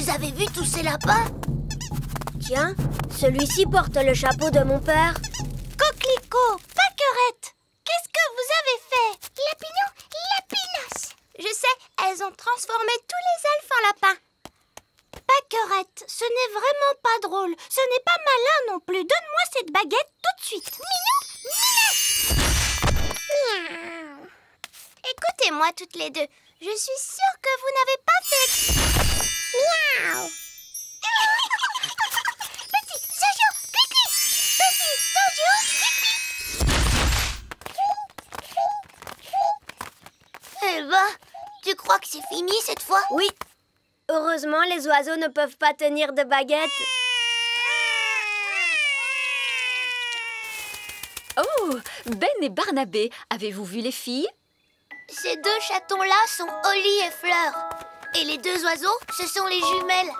Vous avez vu tous ces lapins? Tiens, celui-ci porte le chapeau de mon père. Coquelicot, Pâquerette, qu'est-ce que vous avez fait? Lapino, Lapinos. Je sais, elles ont transformé tous les elfes en lapins. Pâquerette, ce n'est vraiment pas drôle. Ce n'est pas malin non plus. Donne-moi cette baguette tout de suite. Minou, minou. Écoutez-moi toutes les deux. Je suis sûre que vous n'avez pas fait... Miaou. Petit Jojo, pipi. Petit Jojo, pipi. Eh ben, tu crois que c'est fini cette fois? Oui. Heureusement, les oiseaux ne peuvent pas tenir de baguette. Oh, Ben et Barnabé, avez-vous vu les filles? Ces deux chatons-là sont Holly et Fleur. Et les deux oiseaux, ce sont les jumelles.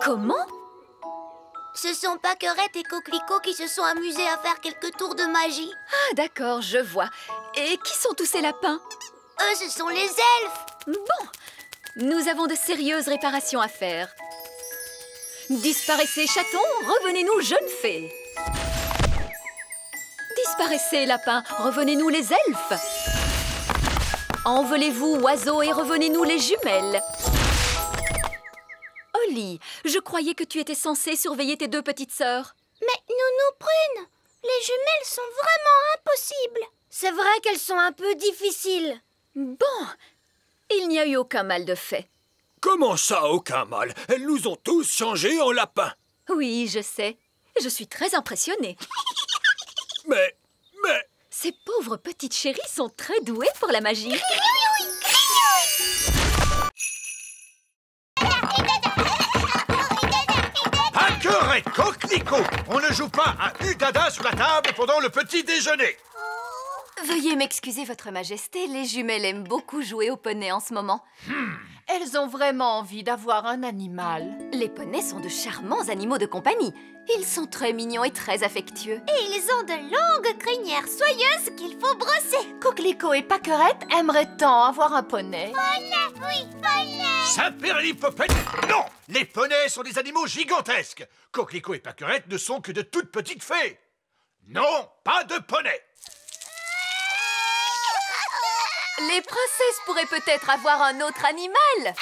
Comment? Ce sont Pâquerette et Coquelicot qui se sont amusés à faire quelques tours de magie. Ah, d'accord, je vois. Et qui sont tous ces lapins? Eux, ce sont les elfes. Bon, nous avons de sérieuses réparations à faire. Disparaissez, chatons, revenez-nous, jeunes fées. Disparaissez, lapins, revenez-nous, les elfes. Envolez-vous, oiseaux, et revenez-nous, les jumelles. Holly, je croyais que tu étais censée surveiller tes deux petites sœurs. Mais Nounou Prune, les jumelles sont vraiment impossibles. C'est vrai qu'elles sont un peu difficiles. Bon, il n'y a eu aucun mal de fait. Comment ça, aucun mal? Elles nous ont tous changés en lapins. Oui, je sais. Je suis très impressionnée. Mais... Ces pauvres petites chéries sont très douées pour la magie. Pâquerette, Coquelicot, on ne joue pas à Udada sur la table pendant le petit déjeuner. Veuillez m'excuser, Votre Majesté, les jumelles aiment beaucoup jouer au poney en ce moment. Elles ont vraiment envie d'avoir un animal. Les poneys sont de charmants animaux de compagnie. Ils sont très mignons et très affectueux. Et ils ont de longues crinières soyeuses qu'il faut brosser. Coquelicot et Pâquerette aimeraient tant avoir un poney. Oui, poney. Saperlipopette, non! Les poneys sont des animaux gigantesques. Coquelicot et Pâquerette ne sont que de toutes petites fées. Non, pas de poney. Les princesses pourraient peut-être avoir un autre animal.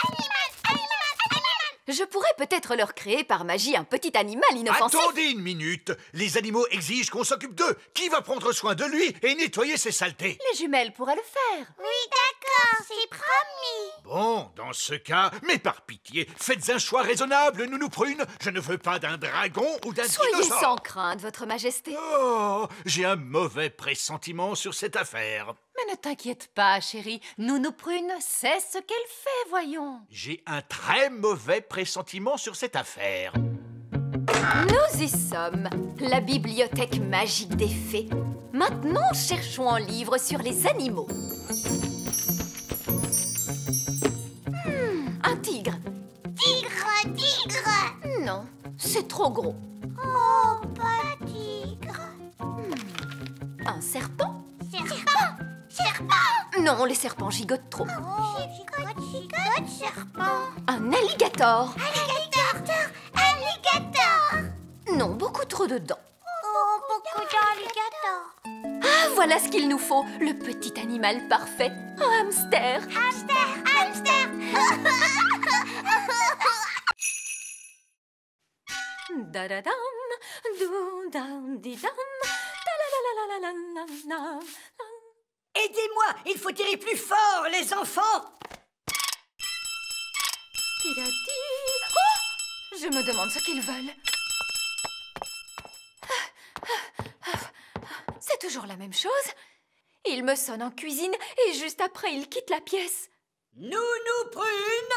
Je pourrais peut-être leur créer par magie un petit animal inoffensif. Attendez une minute. Les animaux exigent qu'on s'occupe d'eux. Qui va prendre soin de lui et nettoyer ses saletés? Les jumelles pourraient le faire. Oui, d'accord, c'est promis. Bon, dans ce cas, mais par pitié, faites un choix raisonnable, Nounou Prune. Je ne veux pas d'un dragon ou d'un Soyez dinosaure. sans crainte, Votre Majesté. Oh, j'ai un mauvais pressentiment sur cette affaire. Mais ne t'inquiète pas, chérie. Nounou Prune sait ce qu'elle fait, voyons. J'ai un très mauvais pressentiment sur cette affaire. Nous y sommes, la bibliothèque magique des fées. Maintenant, cherchons un livre sur les animaux. Un tigre. Tigre. Non, c'est trop gros. Oh, pas tigre. Un serpent. Serpent. Non, les serpents gigotent trop. Gigote, serpent. Un alligator. Alligator. Non, beaucoup trop de dents. Oh, beaucoup d'alligators. Ah, voilà ce qu'il nous faut, le petit animal parfait. Un hamster. Hamster. Da-da-dam, dou-dam-di-dam, ta-la-la-la-la-la-la-la. Aidez-moi, il faut tirer plus fort, les enfants. Ti-da-di. Oh, je me demande ce qu'ils veulent. C'est toujours la même chose. Ils me sonnent en cuisine et juste après, ils quittent la pièce. Nounou Prune,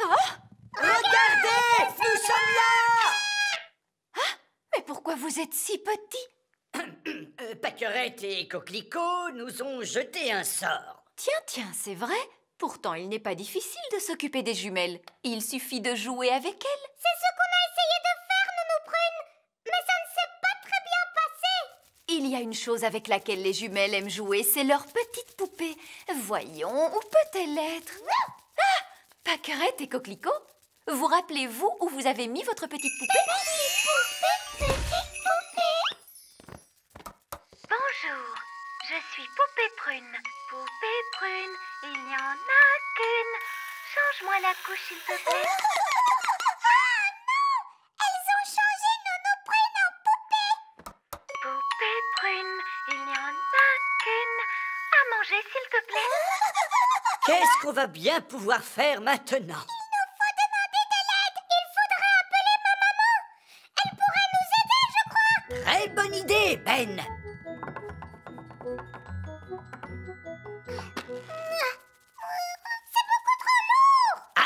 Ah, regardez, nous sommes là. mais pourquoi vous êtes si petits? Pâquerette et Coquelicot nous ont jeté un sort. Tiens, c'est vrai. Pourtant, il n'est pas difficile de s'occuper des jumelles. Il suffit de jouer avec elles. C'est ce qu'on a essayé de faire, Nounou Prune. Mais ça ne s'est pas très bien passé. Il y a une chose avec laquelle les jumelles aiment jouer, c'est leur petite poupée. Voyons, où peut-elle être? Ah, Pâquerette et Coquelicot, Vous rappelez-vous où vous avez mis votre petite poupée? Bonjour, je suis Poupée Prune. Poupée Prune, il n'y en a qu'une. Change-moi la couche, s'il te plaît. Ah non! Elles ont changé Nono Prune en poupée. Poupée Prune, il n'y en a qu'une. À manger, s'il te plaît. Qu'est-ce qu'on va bien pouvoir faire maintenant? Très bonne idée, Ben.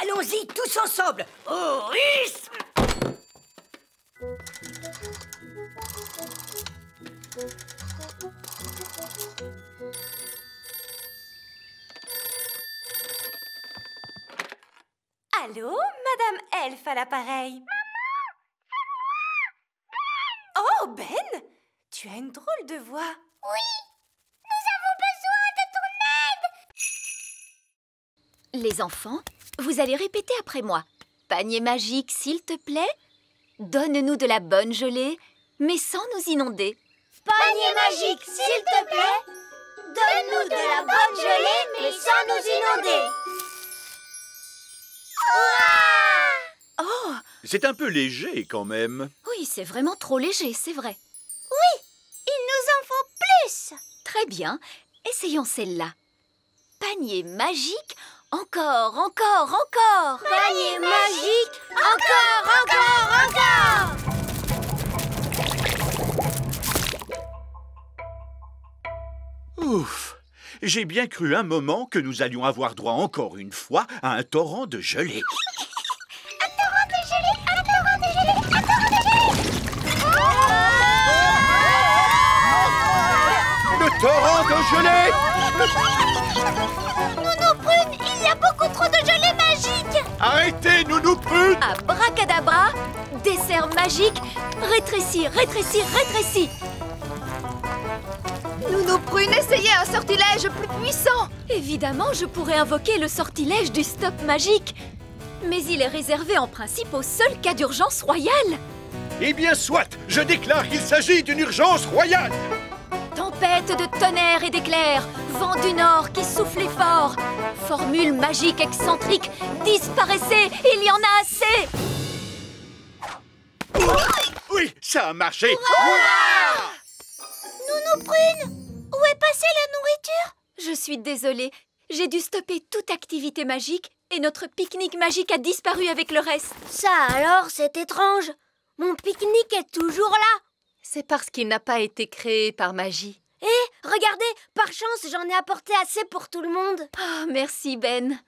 Allons-y tous ensemble. Au rythme. Allô, Madame Elfe à l'appareil. Oh, Ben, tu as une drôle de voix. Les enfants, vous allez répéter après moi. Panier magique, s'il te plaît. Donne-nous de la bonne gelée, mais sans nous inonder. Panier magique, s'il te plaît. Donne-nous de la bonne gelée, mais sans nous inonder. Oh, C'est un peu léger quand même. oui, c'est vraiment trop léger, c'est vrai. Il nous en faut plus. Très bien, essayons celle-là. Panier magique, encore, encore, encore. Panier magique, encore, encore, encore. Ouf! J'ai bien cru un moment que nous allions avoir droit encore une fois à un torrent de gelée. Le torrent de gelée! Nounou Prune, il y a beaucoup trop de gelée magique. Arrêtez, Nounou Prune! Abracadabra, dessert magique, rétrécis, rétrécis, rétrécis. Nounou Prune, essayez un sortilège plus puissant. Évidemment, je pourrais invoquer le sortilège du stop magique. Mais il est réservé en principe au seul cas d'urgence royale. Eh bien, soit! Je déclare qu'il s'agit d'une urgence royale! Tempête de tonnerre et d'éclairs, vent du nord qui soufflait fort. Formule magique excentrique, disparaissez, il y en a assez. Oui, ça a marché! Nounou Prune, où est passée la nourriture? Je suis désolée, j'ai dû stopper toute activité magique et notre pique-nique magique a disparu avec le reste. Ça alors, c'est étrange. Mon pique-nique est toujours là. C'est parce qu'il n'a pas été créé par magie. Et regardez, par chance, j'en ai apporté assez pour tout le monde. Oh, merci Ben.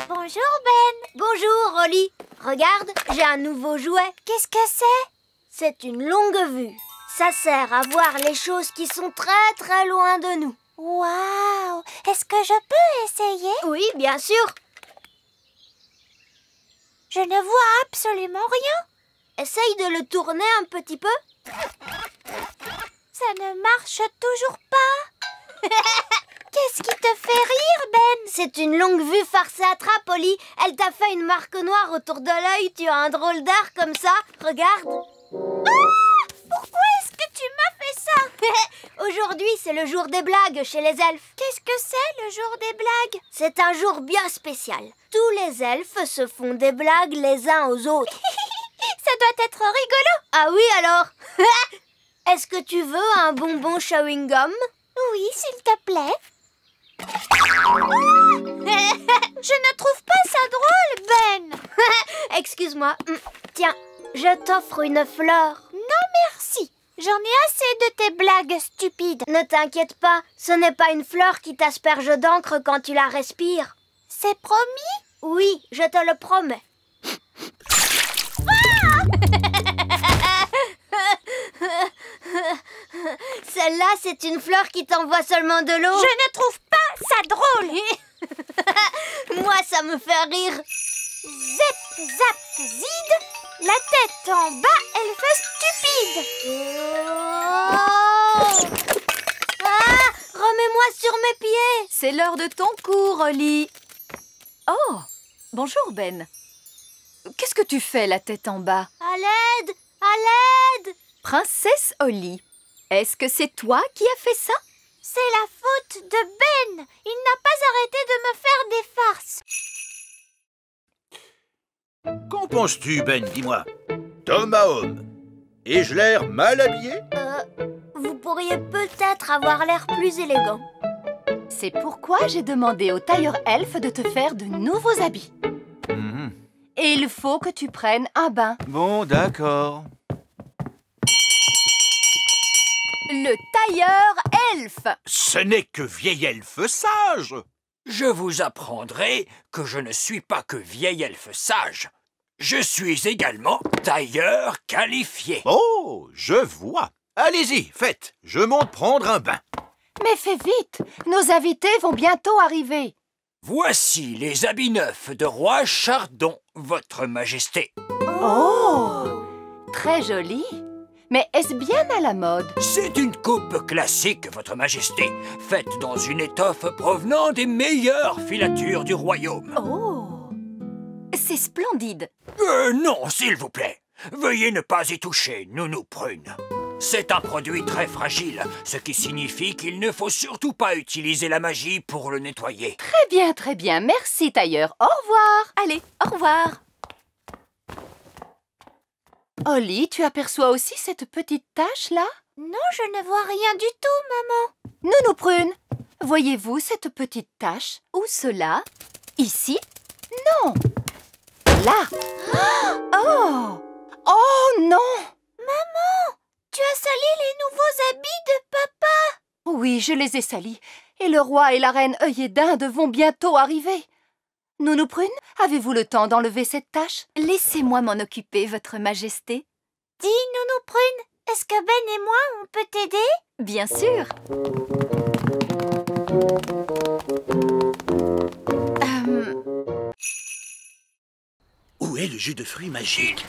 Bonjour Ben. Bonjour, Rolly. Regarde, j'ai un nouveau jouet. Qu'est-ce que c'est? C'est une longue vue. Ça sert à voir les choses qui sont très très loin de nous. Waouh! Est-ce que je peux essayer? Oui, bien sûr. Je ne vois absolument rien. Essaye de le tourner un petit peu. Ça ne marche toujours pas. Qu'est-ce qui te fait rire, Ben? C'est une longue vue farce et attrape, Oli. Elle t'a fait une marque noire autour de l'œil. Tu as un drôle d'air comme ça. Regarde. Pourquoi est-ce que tu m'as fait ça? Aujourd'hui, c'est le jour des blagues chez les elfes. Qu'est-ce que c'est, le jour des blagues? C'est un jour bien spécial. Tous les elfes se font des blagues les uns aux autres. Ça doit être rigolo. Ah oui, alors? Est-ce que tu veux un bonbon chewing-gum? Oui, s'il te plaît. Je ne trouve pas ça drôle, Ben. Excuse-moi. Tiens, je t'offre une fleur. Non, merci. J'en ai assez de tes blagues stupides. Ne t'inquiète pas, ce n'est pas une fleur qui t'asperge d'encre quand tu la respires. C'est promis? Oui, je te le promets. Celle-là, c'est une fleur qui t'envoie seulement de l'eau. Je ne trouve pas ça drôle. Moi, ça me fait rire. Zep, zap, zid. La tête en bas, elle fait stupide. Oh. Ah. sur mes pieds. C'est l'heure de ton cours, Holly. Oh, bonjour, Ben. Qu'est-ce que tu fais, la tête en bas? À l'aide! À l'aide! Princesse Holly, est-ce que c'est toi qui as fait ça? C'est la faute de Ben. Il n'a pas arrêté de me faire des farces. Qu'en penses-tu, Ben, dis-moi? Thomas Homme. Ai-je l'air mal habillé? Vous pourriez peut-être avoir l'air plus élégant. C'est pourquoi j'ai demandé au tailleur elfe de te faire de nouveaux habits. Et il faut que tu prennes un bain. Bon, d'accord. Le tailleur elfe. Ce n'est que vieil elfe sage. Je vous apprendrai que je ne suis pas que vieil elfe sage. Je suis également tailleur qualifié. Oh, je vois. Allez-y, faites. Je monte prendre un bain. Mais fais vite, nos invités vont bientôt arriver. Voici les habits neufs de roi Chardon, votre majesté. Oh, très joli. Mais est-ce bien à la mode? C'est une coupe classique, votre majesté, faite dans une étoffe provenant des meilleures filatures du royaume. Oh, c'est splendide. Non, s'il vous plaît. Veuillez ne pas y toucher, Nounou Prune. C'est un produit très fragile, ce qui signifie qu'il ne faut surtout pas utiliser la magie pour le nettoyer. Très bien. Merci, tailleur. Au revoir. Allez, au revoir. Holly, tu aperçois aussi cette petite tache-là? Non, je ne vois rien du tout, maman. Nounou Prune, voyez-vous cette petite tache? Où cela? Ici? Non. Là. Oh! Oh non! Maman, tu as sali les nouveaux habits de papa. Oui, je les ai salis. Et le roi et la reine œillet d'Inde vont bientôt arriver. Nounou Prune, avez-vous le temps d'enlever cette tache? Laissez-moi m'en occuper, votre majesté. Dis, Nounou Prune, est-ce que Ben et moi, on peut t'aider? Bien sûr. Où est le jus de fruits magique?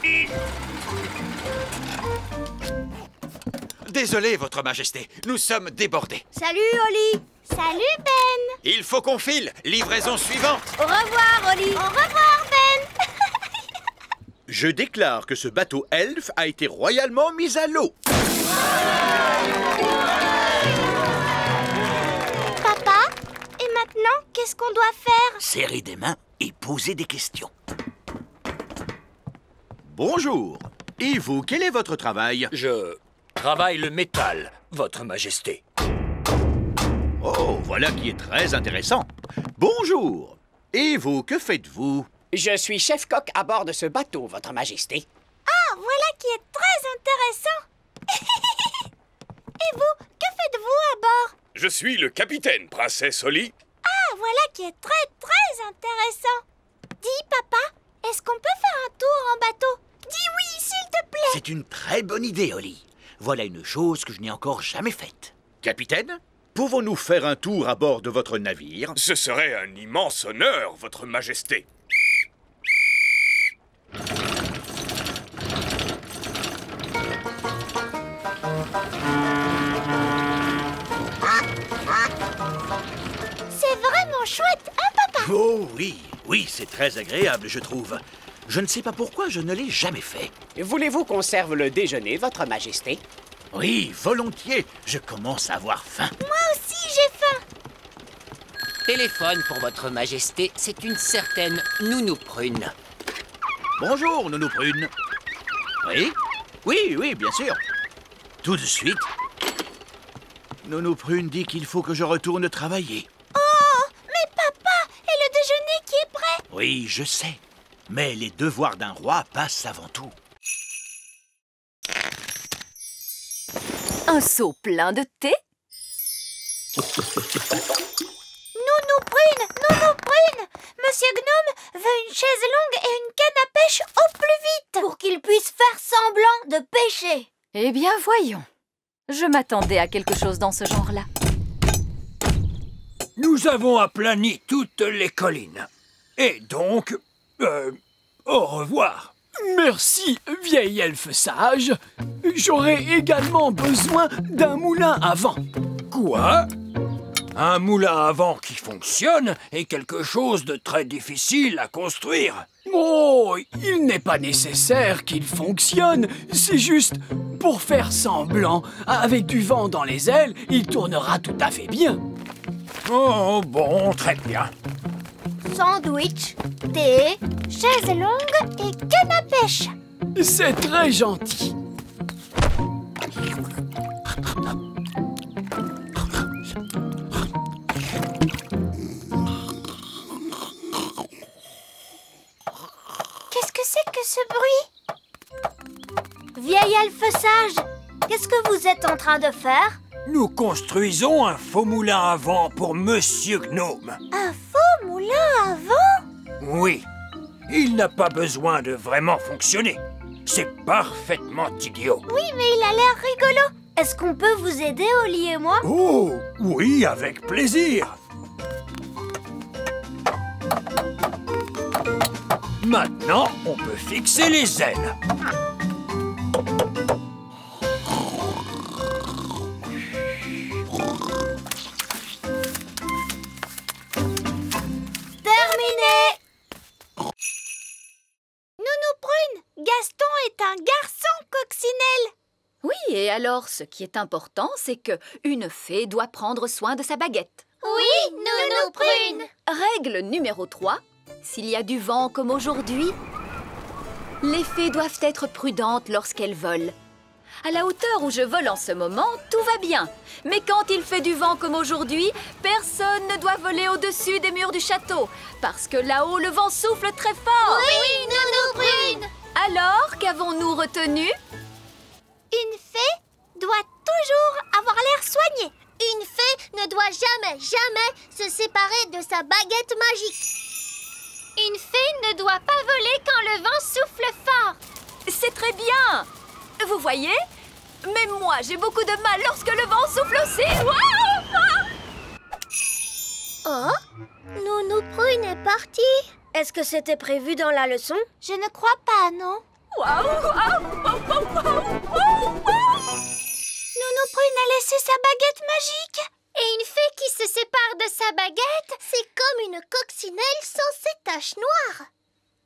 Désolé, votre majesté, nous sommes débordés. Salut, Holly. Salut, Ben. Il faut qu'on file. Livraison suivante. Au revoir, Holly. Au revoir, Ben. Je déclare que ce bateau elfe a été royalement mis à l'eau. Papa, et maintenant, qu'est-ce qu'on doit faire? Serrer des mains et poser des questions. Bonjour. Et vous, quel est votre travail? Je travaille le métal, votre majesté. Oh, voilà qui est très intéressant. Bonjour. Et vous, que faites-vous? Je suis chef-coq à bord de ce bateau, votre majesté. Ah, voilà qui est très intéressant. Et vous, que faites-vous à bord? Je suis le capitaine, princesse Holly. Ah, voilà qui est très, très intéressant. Dis, papa, est-ce qu'on peut faire un tour en bateau? Dis oui, s'il te plaît. C'est une très bonne idée, Holly. Voilà une chose que je n'ai encore jamais faite. Capitaine, pouvons-nous faire un tour à bord de votre navire? Ce serait un immense honneur, votre majesté. C'est vraiment chouette, hein, papa? Oh oui, oui, c'est très agréable, je trouve. Je ne sais pas pourquoi je ne l'ai jamais fait. Voulez-vous qu'on serve le déjeuner, votre majesté? Oui, volontiers. Je commence à avoir faim. Moi aussi, j'ai faim. Téléphone pour votre majesté, c'est une certaine Nounou Prune. Bonjour, Nounou Prune. Oui? Oui, bien sûr. Tout de suite. Nounou Prune dit qu'il faut que je retourne travailler. Oh, mais papa, et le déjeuner qui est prêt? Oui, je sais. Mais les devoirs d'un roi passent avant tout. Un seau plein de thé? Nounou Prune, Monsieur Gnome veut une chaise longue et une canne à pêche au plus vite. Pour qu'il puisse faire semblant de pêcher. Eh bien, voyons. Je m'attendais à quelque chose dans ce genre-là. Nous avons aplani toutes les collines. Et donc, au revoir. Merci, vieil elfe sage. J'aurais également besoin d'un moulin à vent. Quoi? Un moulin à vent qui fonctionne est quelque chose de très difficile à construire. Oh, il n'est pas nécessaire qu'il fonctionne. C'est juste pour faire semblant. Avec du vent dans les ailes, il tournera tout à fait bien. Oh, bon, très bien. Sandwich, thé, Chaise longue et canne à pêche. C'est très gentil. Qu'est-ce que c'est que ce bruit? vieil elfe sage, qu'est-ce que vous êtes en train de faire? Nous construisons un faux moulin à vent pour Monsieur Gnome. Un faux moulin à vent? Oui, il n'a pas besoin de vraiment fonctionner. C'est parfaitement idiot. Oui, mais il a l'air rigolo. Est-ce qu'on peut vous aider, Oli et moi? Oh, oui, avec plaisir. Maintenant, on peut fixer les ailes. Gaston est un garçon coccinelle. Oui, et alors, ce qui est important, c'est que une fée doit prendre soin de sa baguette. Oui, Nounou Prune. Règle numéro 3. S'il y a du vent comme aujourd'hui, les fées doivent être prudentes lorsqu'elles volent. À la hauteur où je vole en ce moment, tout va bien. Mais quand il fait du vent comme aujourd'hui, personne ne doit voler au-dessus des murs du château. Parce que là-haut, le vent souffle très fort. Oui, Nounou Prune. Alors, qu'avons-nous retenu? Une fée doit toujours avoir l'air soignée. Une fée ne doit jamais se séparer de sa baguette magique. Une fée ne doit pas voler quand le vent souffle fort. C'est très bien. Vous voyez? Même moi, j'ai beaucoup de mal lorsque le vent souffle aussi. Oh, Nounou Prune est partie. Est-ce que c'était prévu dans la leçon? Je ne crois pas, non. Nounou Prune a laissé sa baguette magique. Et une fée qui se sépare de sa baguette, c'est comme une coccinelle sans ses taches noires.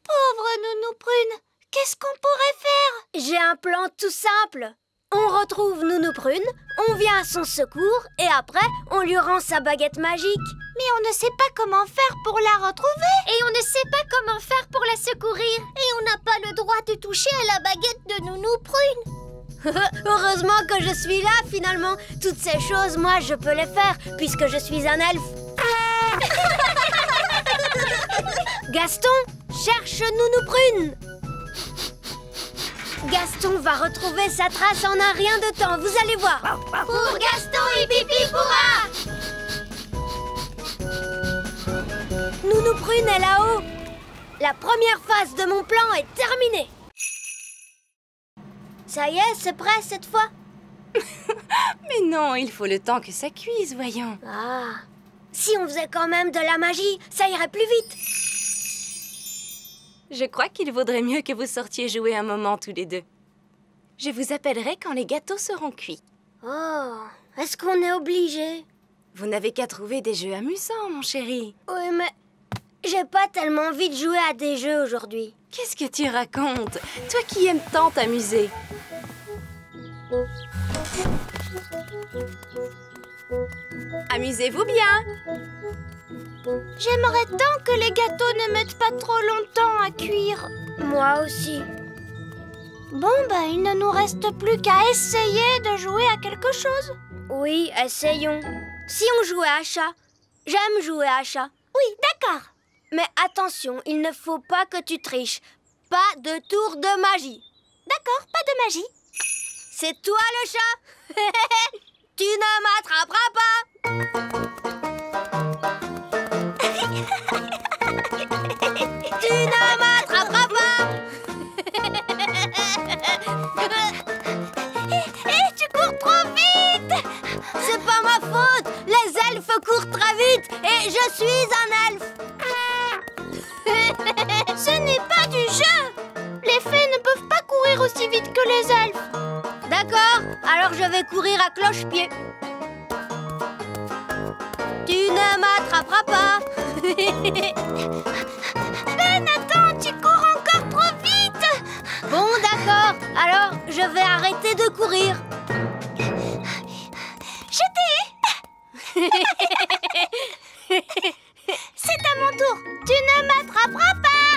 Pauvre Nounou Prune, qu'est-ce qu'on pourrait faire? J'ai un plan tout simple. On retrouve Nounou Prune, on vient à son secours et après, on lui rend sa baguette magique. Mais on ne sait pas comment faire pour la retrouver. Et on ne sait pas comment faire pour la secourir. Et on n'a pas le droit de toucher à la baguette de Nounou Prune. Heureusement que je suis là, finalement. Toutes ces choses, moi, je peux les faire, puisque je suis un elfe. Gaston, cherche Nounou Prune. Gaston va retrouver sa trace en un rien de temps, vous allez voir. Pour Gaston et Pipi pourra. Nounou Prune est là-haut. La première phase de mon plan est terminée. Ça y est, c'est prêt cette fois? Mais non, il faut le temps que ça cuise, voyons. Ah, si on faisait quand même de la magie, ça irait plus vite. Je crois qu'il vaudrait mieux que vous sortiez jouer un moment tous les deux. Je vous appellerai quand les gâteaux seront cuits. Oh, est-ce qu'on est obligé? Vous n'avez qu'à trouver des jeux amusants, mon chéri. Oui, mais j'ai pas tellement envie de jouer à des jeux aujourd'hui. Qu'est-ce que tu racontes? Toi qui aimes tant t'amuser. Amusez-vous bien. J'aimerais tant que les gâteaux ne mettent pas trop longtemps à cuire. Moi aussi. Bon, ben, il ne nous reste plus qu'à essayer de jouer à quelque chose. Oui, essayons. Si on jouait à chat. J'aime jouer à chat. Oui, d'accord. Mais attention, il ne faut pas que tu triches. Pas de tour de magie. D'accord, pas de magie. C'est toi le chat. Tu ne m'attraperas pas. Tu ne m'attraperas pas. Et tu cours trop vite. C'est pas ma faute. Les elfes courent très vite et je suis un elfe. Ce n'est pas du jeu. Les fées ne peuvent pas courir aussi vite que les elfes. D'accord, alors je vais courir à cloche-pied. tu ne m'attraperas pas. Ben, attends, tu cours encore trop vite. Bon, d'accord. Alors, je vais arrêter de courir. Je t'ai. C'est à mon tour. Tu ne m'attraperas pas.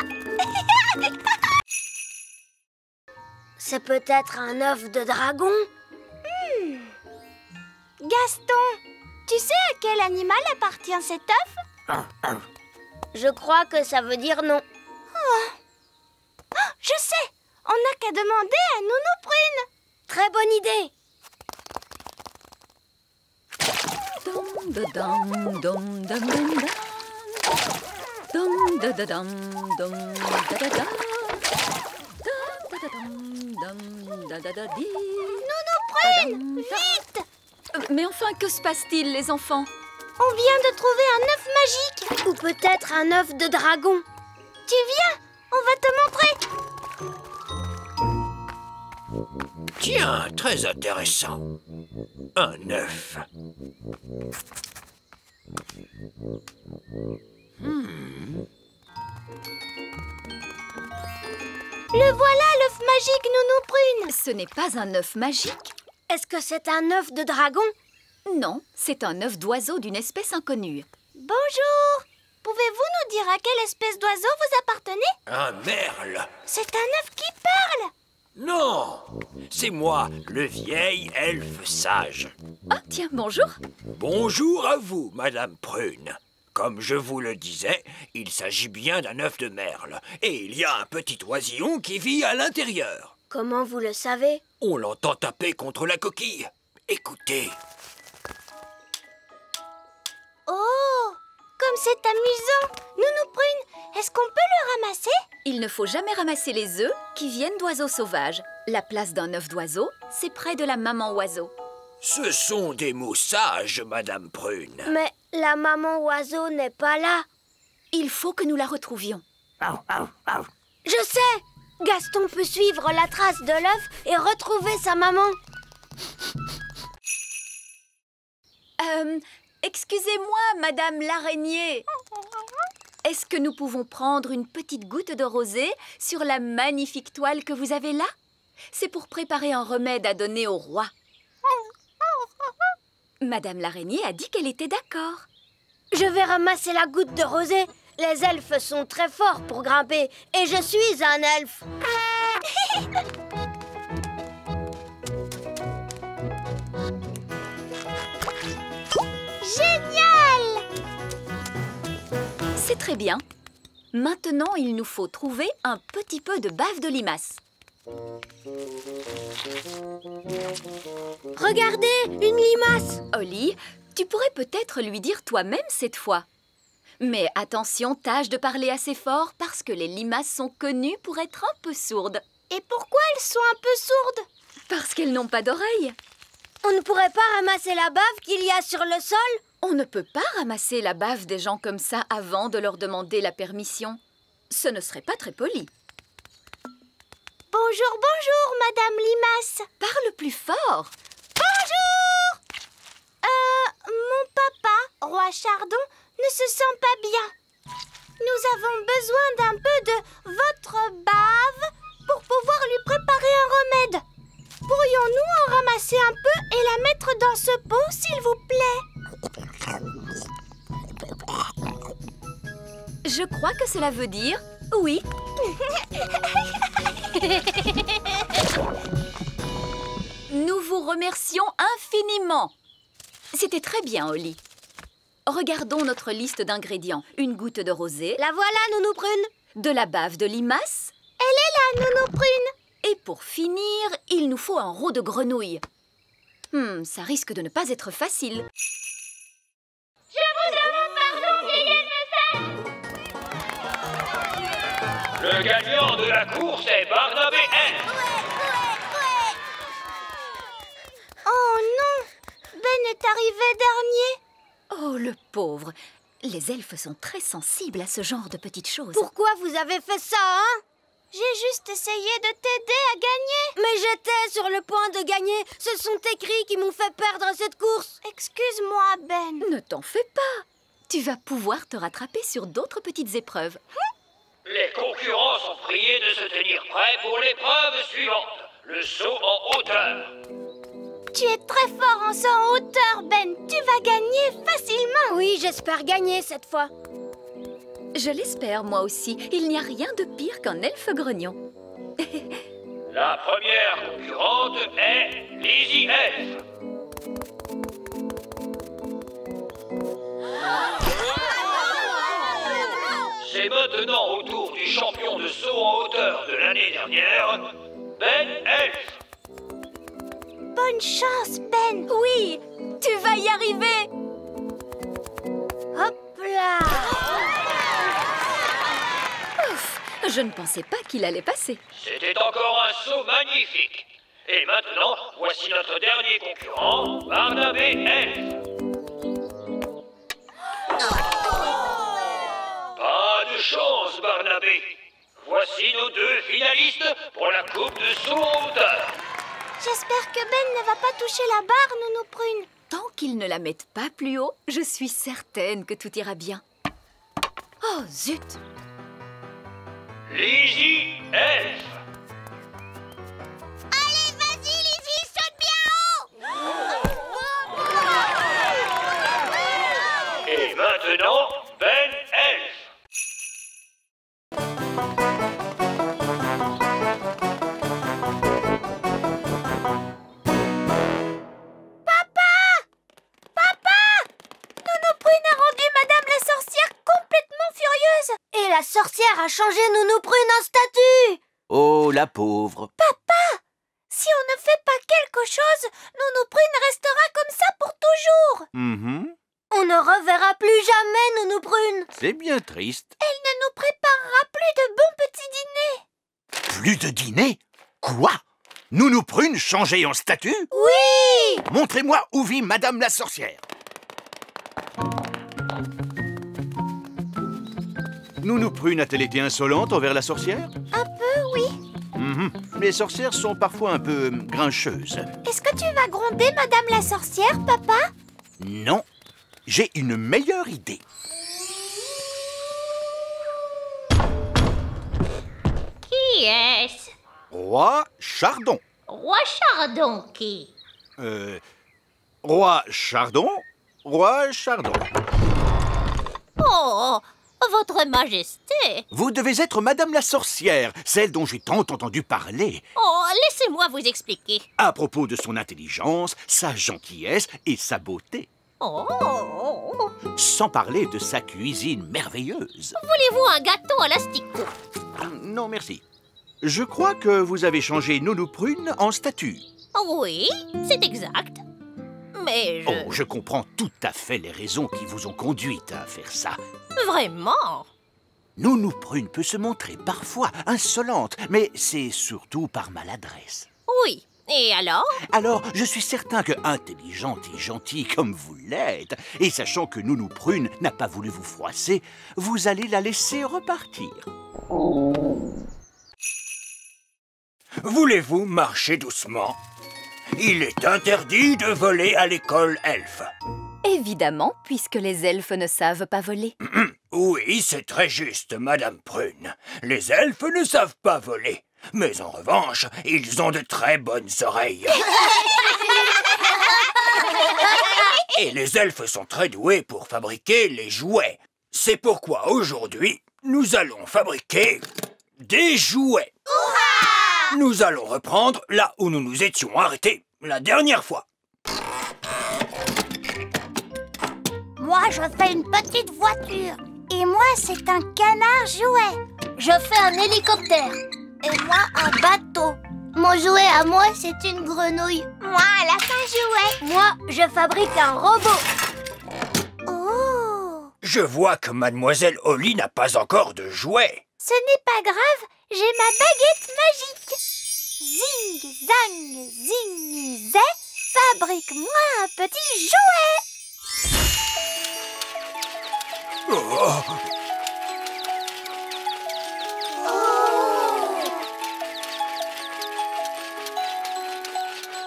C'est peut-être un œuf de dragon. Gaston, tu sais à quel animal appartient cet œuf? Je crois que ça veut dire non. Oh, je sais. On n'a qu'à demander à Nounou Prune. Très bonne idée. Nounou Prune, vite! Mais enfin, que se passe-t-il, les enfants? On vient de trouver un œuf magique. Ou peut-être un œuf de dragon. Tu viens, on va te montrer. Tiens, très intéressant. Un œuf. Le voilà, l'œuf magique, Nounou Prune. Ce n'est pas un œuf magique. Est-ce que c'est un œuf de dragon? Non, c'est un œuf d'oiseau d'une espèce inconnue. Bonjour. Pouvez-vous nous dire à quelle espèce d'oiseau vous appartenez? Un merle. C'est un œuf qui parle. Non, c'est moi, le vieil elfe sage. Ah, tiens, bonjour. Bonjour à vous, Madame Prune. Comme je vous le disais, il s'agit bien d'un œuf de merle. Et il y a un petit oisillon qui vit à l'intérieur. Comment vous le savez? On l'entend taper contre la coquille. Écoutez. Oh, comme c'est amusant. Nounou Prune, est-ce qu'on peut le ramasser? Il ne faut jamais ramasser les œufs qui viennent d'oiseaux sauvages. La place d'un œuf d'oiseau, c'est près de la maman oiseau. Ce sont des mots sages, Madame Prune. Mais la maman oiseau n'est pas là. Il faut que nous la retrouvions. Je sais! Gaston peut suivre la trace de l'œuf et retrouver sa maman. Excusez-moi, Madame l'araignée. Est-ce que nous pouvons prendre une petite goutte de rosée sur la magnifique toile que vous avez là? C'est pour préparer un remède à donner au roi. Madame l'araignée a dit qu'elle était d'accord. Je vais ramasser la goutte de rosée. Les elfes sont très forts pour grimper et je suis un elfe. Génial! C'est très bien. Maintenant, il nous faut trouver un petit peu de bave de limace. Regardez, une limace! Holly, tu pourrais peut-être lui dire toi-même cette fois. Mais attention, tâche de parler assez fort parce que les limaces sont connues pour être un peu sourdes. Et pourquoi elles sont un peu sourdes? Parce qu'elles n'ont pas d'oreilles. On ne pourrait pas ramasser la bave qu'il y a sur le sol? On ne peut pas ramasser la bave des gens comme ça avant de leur demander la permission. Ce ne serait pas très poli. Bonjour, bonjour, Madame Limace. Parle plus fort. Bonjour! Mon papa, Roi Chardon, ne se sent pas bien. Nous avons besoin d'un peu de votre bave pour pouvoir lui préparer un remède. Pourrions-nous en ramasser un peu et la mettre dans ce pot, s'il vous plaît? Je crois que cela veut dire oui. Nous vous remercions infiniment. C'était très bien, Holly. Regardons notre liste d'ingrédients. Une goutte de rosée. La voilà, Nounou Prune. De la bave de limace. Elle est là, Nounou Prune. Et pour finir, il nous faut un roux de grenouille. Ça risque de ne pas être facile. Je vous demande pardon, vieil elfe sage. Le gagnant de la course est Barnabé Elf. Oh non, Ben est arrivé dernier. Oh, le pauvre. Les elfes sont très sensibles à ce genre de petites choses. Pourquoi vous avez fait ça, hein? J'ai juste essayé de t'aider à gagner. Mais j'étais sur le point de gagner. Ce sont tes cris qui m'ont fait perdre cette course. Excuse-moi, Ben. Ne t'en fais pas. tu vas pouvoir te rattraper sur d'autres petites épreuves. Les concurrents sont priés de se tenir prêts pour l'épreuve suivante, le saut en hauteur. Tu es très fort en saut en hauteur, Ben. Tu vas gagner facilement. Oui, j'espère gagner cette fois. Je l'espère, moi aussi. Il n'y a rien de pire qu'un elfe grognon. La première concurrente est Lizzie Elf. C'est maintenant au tour du champion de saut en hauteur de l'année dernière, Ben Elf. Bonne chance, Ben. Oui, tu vas y arriver. Hop là. Ouf, je ne pensais pas qu'il allait passer. C'était encore un saut magnifique. Et maintenant, voici notre dernier concurrent, Barnabé Elf. Pas de chance, Barnabé. Voici nos deux finalistes pour la coupe de saut en hauteur. J'espère que Ben ne va pas toucher la barre, Nounou Prune. Tant qu'ils ne la mettent pas plus haut, je suis certaine que tout ira bien. Oh, zut! Lizzie Elf. Allez, vas-y, Lizzie, saute bien haut. Et maintenant, Ben Elf. Et la sorcière a changé Nounou Prune en statue. Oh, la pauvre. Papa, si on ne fait pas quelque chose, Nounou Prune restera comme ça pour toujours. On ne reverra plus jamais Nounou Prune. C'est bien triste. Elle ne nous préparera plus de bons petits dîners. Plus de dîner? Quoi? Nounou Prune changée en statue? Oui! Montrez-moi où vit Madame la sorcière. Nounou Prune a-t-elle été insolente envers la sorcière? Un peu, oui. Les sorcières sont parfois un peu grincheuses. Est-ce que tu vas gronder Madame la sorcière, papa? Non, j'ai une meilleure idée. Qui est-ce? Roi Chardon. Roi Chardon qui? Roi Chardon, Roi Chardon. Oh, votre Majesté. Vous devez être Madame la sorcière, celle dont j'ai tant entendu parler. Oh, laissez-moi vous expliquer. À propos de son intelligence, sa gentillesse et sa beauté. Oh. Sans parler de sa cuisine merveilleuse. Voulez-vous un gâteau à l'asticot? Non, merci. Je crois que vous avez changé Nounou Prune en statue. Oui, c'est exact. Mais je... Oh, je comprends tout à fait les raisons qui vous ont conduite à faire ça. Vraiment? Nounou Prune peut se montrer parfois insolente, mais c'est surtout par maladresse. Oui. Et alors? Alors, je suis certain que, intelligente et gentille comme vous l'êtes, et sachant que Nounou Prune n'a pas voulu vous froisser, vous allez la laisser repartir. Voulez-vous marcher doucement? Il est interdit de voler à l'école elfe. Évidemment, puisque les elfes ne savent pas voler. Oui, c'est très juste, Madame Prune. Les elfes ne savent pas voler. Mais en revanche, ils ont de très bonnes oreilles. Et les elfes sont très doués pour fabriquer les jouets. C'est pourquoi aujourd'hui, nous allons fabriquer des jouets. Nous allons reprendre là où nous nous étions arrêtés la dernière fois. Moi, je fais une petite voiture. Et moi, c'est un canard jouet. Je fais un hélicoptère. Et moi, un bateau. Mon jouet à moi, c'est une grenouille. Moi, un lapin jouet. Moi, je fabrique un robot. Oh! Je vois que Mademoiselle Holly n'a pas encore de jouet. Ce n'est pas grave, j'ai ma baguette magique. Zing, zang, zing, zé, fabrique-moi un petit jouet. Oh.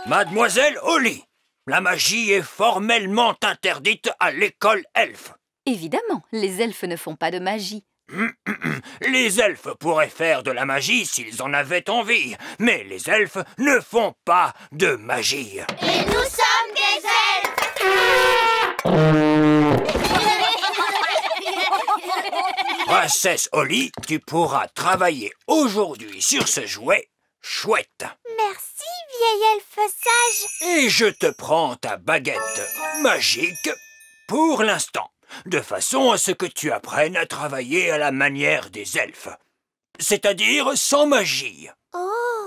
Mademoiselle Holly, la magie est formellement interdite à l'école elfe. Évidemment, les elfes ne font pas de magie. Les elfes pourraient faire de la magie s'ils en avaient envie, mais les elfes ne font pas de magie. Et nous sommes des Princesse Holly, tu pourras travailler aujourd'hui sur ce jouet chouette. Merci, vieil elfe sage. Et je te prends ta baguette magique pour l'instant, de façon à ce que tu apprennes à travailler à la manière des elfes, c'est-à-dire sans magie. Oh.